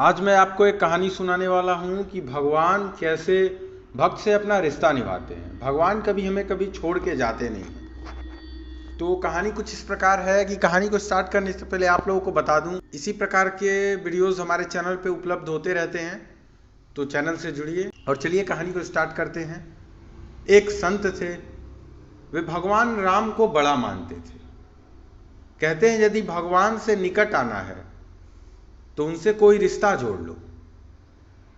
आज मैं आपको एक कहानी सुनाने वाला हूँ कि भगवान कैसे भक्त से अपना रिश्ता निभाते हैं। भगवान कभी छोड़ के जाते नहीं हैं। तो कहानी कुछ इस प्रकार है कि कहानी को स्टार्ट करने से पहले आप लोगों को बता दूं, इसी प्रकार के वीडियोस हमारे चैनल पे उपलब्ध होते रहते हैं, तो चैनल से जुड़िए। और चलिए कहानी को स्टार्ट करते हैं। एक संत थे, वे भगवान राम को बड़ा मानते थे। कहते हैं यदि भगवान से निकट आना है तो उनसे कोई रिश्ता जोड़ लो,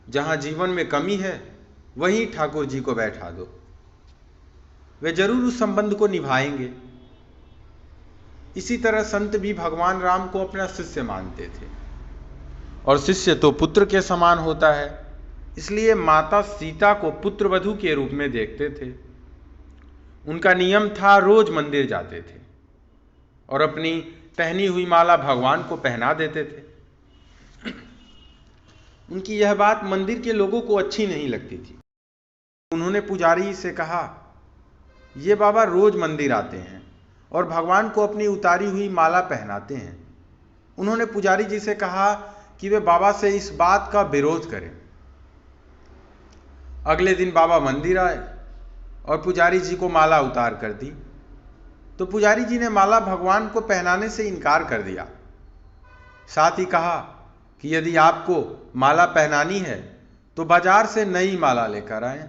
जहां जीवन में कमी है वहीं ठाकुर जी को बैठा दो, वे जरूर उस संबंध को निभाएंगे। इसी तरह संत भी भगवान राम को अपना शिष्य मानते थे, और शिष्य तो पुत्र के समान होता है, इसलिए माता सीता को पुत्र वधू के रूप में देखते थे। उनका नियम था रोज मंदिर जाते थे और अपनी पहनी हुई माला भगवान को पहना देते थे। उनकी यह बात मंदिर के लोगों को अच्छी नहीं लगती थी। उन्होंने पुजारी से कहा, ये बाबा रोज मंदिर आते हैं और भगवान को अपनी उतारी हुई माला पहनाते हैं। उन्होंने पुजारी जी से कहा कि वे बाबा से इस बात का विरोध करें। अगले दिन बाबा मंदिर आए और पुजारी जी को माला उतार कर दी, तो पुजारी जी ने माला भगवान को पहनाने से इनकार कर दिया। साथ ही कहा कि यदि आपको माला पहनानी है तो बाजार से नई माला लेकर आए।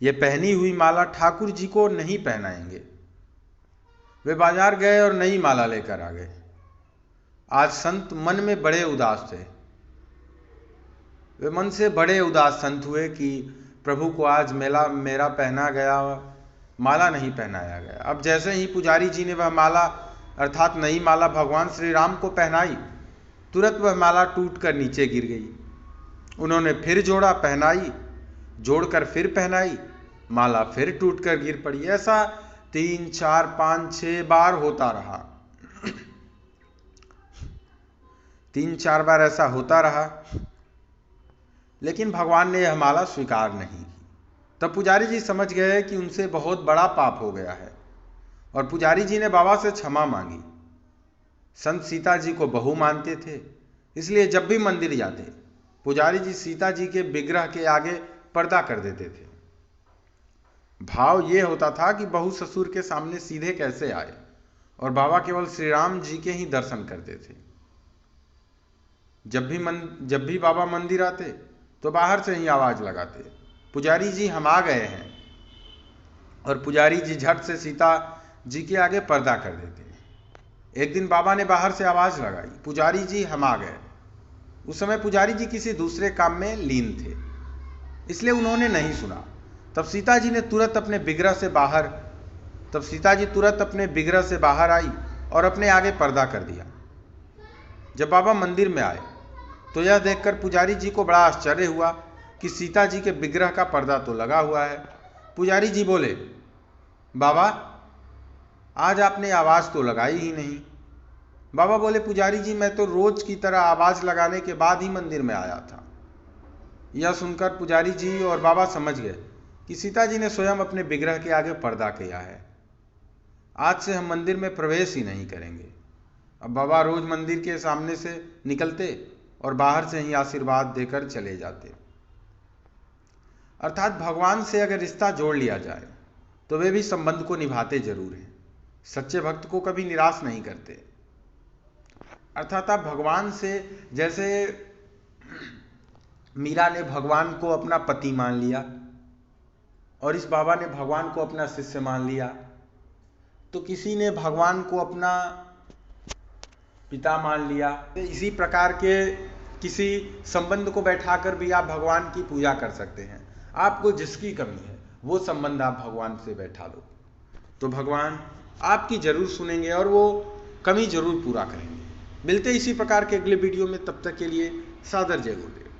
ये पहनी हुई माला ठाकुर जी को नहीं पहनाएंगे। वे बाजार गए और नई माला लेकर आ गए। आज संत मन में बड़े उदास थे। वे मन से बड़े उदास संत हुए कि प्रभु को आज मेरा पहना गया माला नहीं पहनाया गया। अब जैसे ही पुजारी जी ने वह माला अर्थात नई माला भगवान श्री राम को पहनाई, तुरंत वह माला टूटकर नीचे गिर गई। उन्होंने फिर जोड़ा, पहनाई, जोड़कर फिर पहनाई, माला फिर टूटकर गिर पड़ी। ऐसा 3, 4, 5, 6 बार होता रहा। 3-4 बार ऐसा होता रहा, लेकिन भगवान ने यह माला स्वीकार नहीं की। तब पुजारी जी समझ गए कि उनसे बहुत बड़ा पाप हो गया है, और पुजारी जी ने बाबा से क्षमा मांगी। संत सीता जी को बहू मानते थे, इसलिए जब भी मंदिर जाते पुजारी जी सीता जी के विग्रह के आगे पर्दा कर देते थे। भाव ये होता था कि बहू ससुर के सामने सीधे कैसे आए, और बाबा केवल श्री राम जी के ही दर्शन करते थे। जब भी बाबा मंदिर आते तो बाहर से ही आवाज लगाते, पुजारी जी हम आ गए हैं, और पुजारी जी झट से सीता जी के आगे पर्दा कर देते। एक दिन बाबा ने बाहर से आवाज लगाई, पुजारी जी हम आ गए। उस समय पुजारी जी किसी दूसरे काम में लीन थे, इसलिए उन्होंने नहीं सुना। तब सीता जी तुरंत अपने विग्रह से बाहर आई और अपने आगे पर्दा कर दिया। जब बाबा मंदिर में आए तो यह देखकर पुजारी जी को बड़ा आश्चर्य हुआ कि सीता जी के विग्रह का पर्दा तो लगा हुआ है। पुजारी जी बोले, बाबा आज आपने आवाज तो लगाई ही नहीं। बाबा बोले, पुजारी जी मैं तो रोज की तरह आवाज लगाने के बाद ही मंदिर में आया था। यह सुनकर पुजारी जी और बाबा समझ गए कि सीता जी ने स्वयं अपने विग्रह के आगे पर्दा किया है। आज से हम मंदिर में प्रवेश ही नहीं करेंगे। अब बाबा रोज मंदिर के सामने से निकलते और बाहर से ही आशीर्वाद देकर चले जाते। अर्थात भगवान से अगर रिश्ता जोड़ लिया जाए तो वे भी संबंध को निभाते जरूर हैं। सच्चे भक्त को कभी निराश नहीं करते। अर्थात आप भगवान से, जैसे मीरा ने भगवान को अपना पति मान लिया और इस बाबा ने भगवान को अपना शिष्य मान लिया, तो किसी ने भगवान को अपना पिता मान लिया। इसी प्रकार के किसी संबंध को बैठाकर भी आप भगवान की पूजा कर सकते हैं। आपको जिसकी कमी है वो संबंध आप भगवान से बैठा लो, तो भगवान आपकी जरूर सुनेंगे और वो कमी जरूर पूरा करेंगे। मिलते इसी प्रकार के अगले वीडियो में, तब तक के लिए सादर जय गुरुदेव।